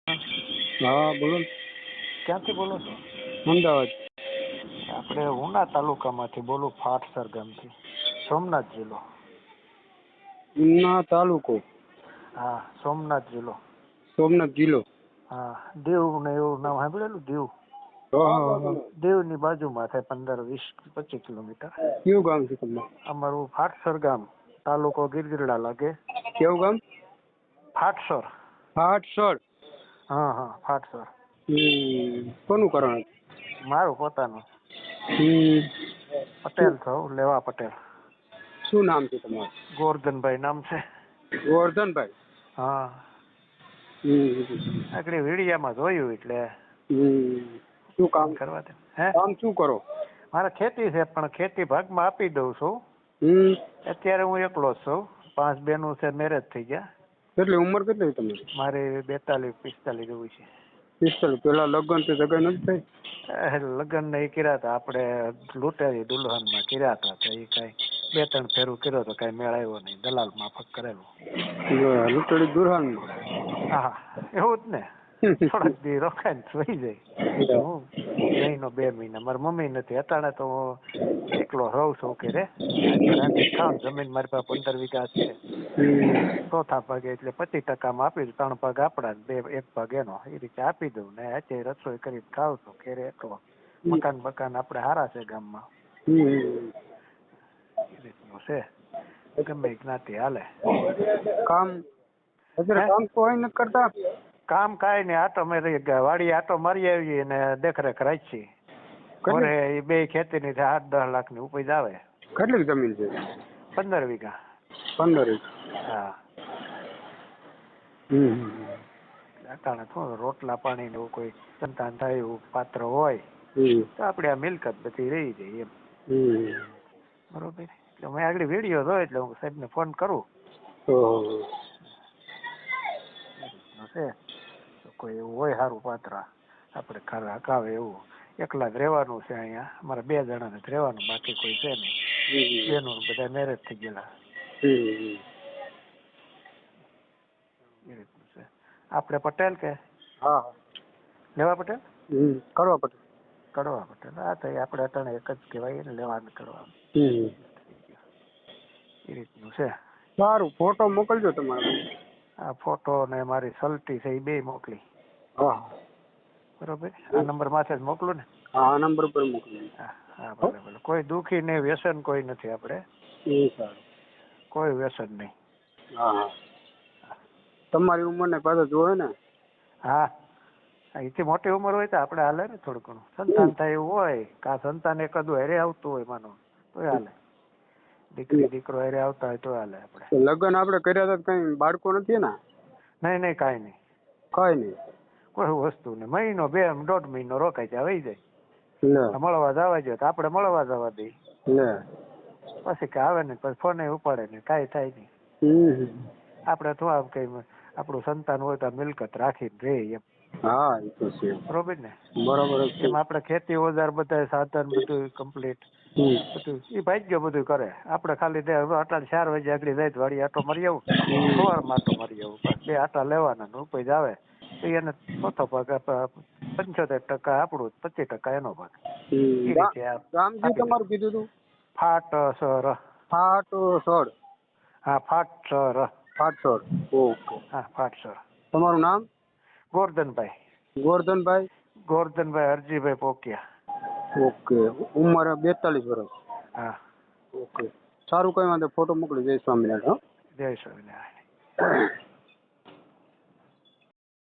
હા બોલો ને. ક્યાંથી બોલો છો? અમદાવાદ. આપણે ઉના તાલુકામાંથી બોલું, ફાટસર ગામથી, સોમનાથ જિલ્લો. ઉના તાલુકો, હા, સોમનાથ જિલ્લો. સોમનાથ જિલ્લો. હા, દીવ ને એવું નામ સાંભળેલું? દીવ. હા હા હા. દીવની બાજુમાં થાય, 15-20-25 કિલોમીટર. કેવું ગામ છે તમારું? અમારું ફાટસર ગામ, તાલુકો ગીરગીરડા લાગે. કેવું ગામ? ફાટસર. હાટસર. હા હા, ફાટસર. કોનું કારણ? મારું પોતાનું. શું પટેલ છો, લેવા પટેલ. શું નામ છે તમારું? ગોરધનભાઈ નામ છે. ગોરધનભાઈ. હા, આગળ વિડીયામાં જોયું એટલે શું કામ? ફોન કરવા દે. હે, કામ શું કરો? મારે ખેતી છે, પણ ખેતી ભાગમાં આપી દઉં છું. અત્યારે હું એકલો જ છું. 5 બહેનો છે, મેરેજ થઈ ગયા. કેટલી ઉંમર કેટલી તમારી? મારી 42-45 જેવું છે. 45. પેલા લગ્ન તો જગ્યા નથી થઈ? લગ્ન ને એ કર્યા હતા આપણે, લૂંટેરી દુલ્હનમાં કર્યા હતા. તો એ કાંઈ 2-3 ફેરું કર્યો તો કાંઈ મેળ આવ્યો નહીં, દલાલ માફક કરેલું. લૂંટેરી દુલ્હનમાં? હા, એવું જ ને. થોડાક દી રોકાઈને સુઈ જાય. હું 1-2 મહિના, મારી મમ્મી નથી અટાણે, તો હું એકલો રહું છું કે રે રાંધીને ખાવાનું. જમીન મારી પાસે 15 વીઘા છે. ચોથા ભાગે એટલે 25% આપી દઉં. 3 ભાગ આપણા, 1 ભાગ એનો, એ રીતે આપી દઉં ને અત્યારે રસોઈ કરીને ખાવ છું ઘેરે એકલો. મકાન આપણે સારા છે ગામમાં. એ રીતનું છે, ગમે જ્ઞાતિ હાલે. કામ અત્યારે કામ કોઈ નથી કરતા? કામ કાંઈ નહીં, આટો મારી વાડી આટો મારી આવીએ ને દેખરેખ રાખીએ. ઘરે એ 2 ખેતીની 8-10 લાખની ઉપજ આવે. કેટલી જમીન છે? 15 વીઘા. 15. હા. અટાણે શું રોટલા પાણી એવું કોઈ સંતાન થાય એવું પાત્ર હોય તો આપણે આ મિલકત બધી રહી જાય એમ. બરોબર. એટલે મેં આગળ વિડીયો જોયો એટલે હું સાહેબને ફોન કરું. છે તો કોઈ એવું હોય સારું પાત્ર આપણે ઘર હકાવે એવું. એકલા જ રહેવાનું છે અહીંયા. અમારે 2 જણાને જ રહેવાનું, બાકી કોઈ છે નહીં. બેનું બધા મેરેજ થઈ ગયેલા. એ રીતનું છે. આપણે પટેલ કે? હા. લેવા પટેલ? કરવા પટેલ. કડવા પટેલ. હા, તો આપણે અટાણે એક જ કહેવાય ને, લેવાનું કરવા. એ રીતનું છે. સારું, ફોટો મોકલજો તમારો. આ ફોટો ને મારી સલટી છે એ 2 મોકલી. હા. બરોબર. આ નંબર માથે જ મોકલું ને? હા, આ નંબર પર મોકલો. હા હા, ભલે ભલે. કોઈ દુઃખી નહીં, વ્યસન કોઈ નથી આપણે. સારું. કોઈ વ્યસન નહીં. હા. તમારી ઉંમરને પાછા જોવે ને? હા, એથી મોટી ઉંમર હોય તો આપણે હાલે ને થોડું ઘણું. સંતાન થાય એવું હોય, કા સંતાન એકાદું હેરે આવતું હોય માનો, તો હાલે. દીકરી દીકરો હેરે આવતા હોય તો હાલે આપણે. લગ્ન આપણે કર્યા હતા કઈ બાળકો નથી ને? નહીં નહીં, કાંઈ નહીં. કઈ નહીં. કોઈ વસ્તુ નહીં. મહિનો 2-1.5 મહિનો રોકાય ત્યાં વહી જાય. મળવા જવા જોઈએ તો આપણે મળવા જવા દઈએ. પછી કે આવે ને પછી ફોને ઉપાડે ને, કાંઈ થાય નહીં. આપણે તો આમ કઈ આપણું સંતાન હોય તો મિલકત રાખીને રે એમ. હા, એ તો છે. બરોબર ને? બરાબર. એમ આપણે ખેતી ઓજાર બધા સાધન બધું કમ્પ્લીટ બધું એ ભાગ્ય બધું કરે. આપણે ખાલી 4 વાગે આગળ જાય તો વાડી આટો મારી આવું, સવારમાં આટો મારી આવું, બસ 2 આટા લેવાના, ઉપજ આવે તો એને ચોથો ભાગ 75% આપણું, 25% એનો ભાગ. એ રીતે ગામજી તમારું કીધું હતું? ફાટસર. ફાટસર. હા, ફાટસર. ફાટસર. ઓકે. હા, ફાટસર. તમારું નામ? ગોરધનભાઈ. ગોરધનભાઈ હરજીભાઈ પોકિયા. ઓકે. ઉંમર 42 વર્ષ. હા. ઓકે. સારું, કઈ વાંધો. ફોટો મોકલી. જય સ્વામિનારાયણ. જય સ્વામિનારાયણ.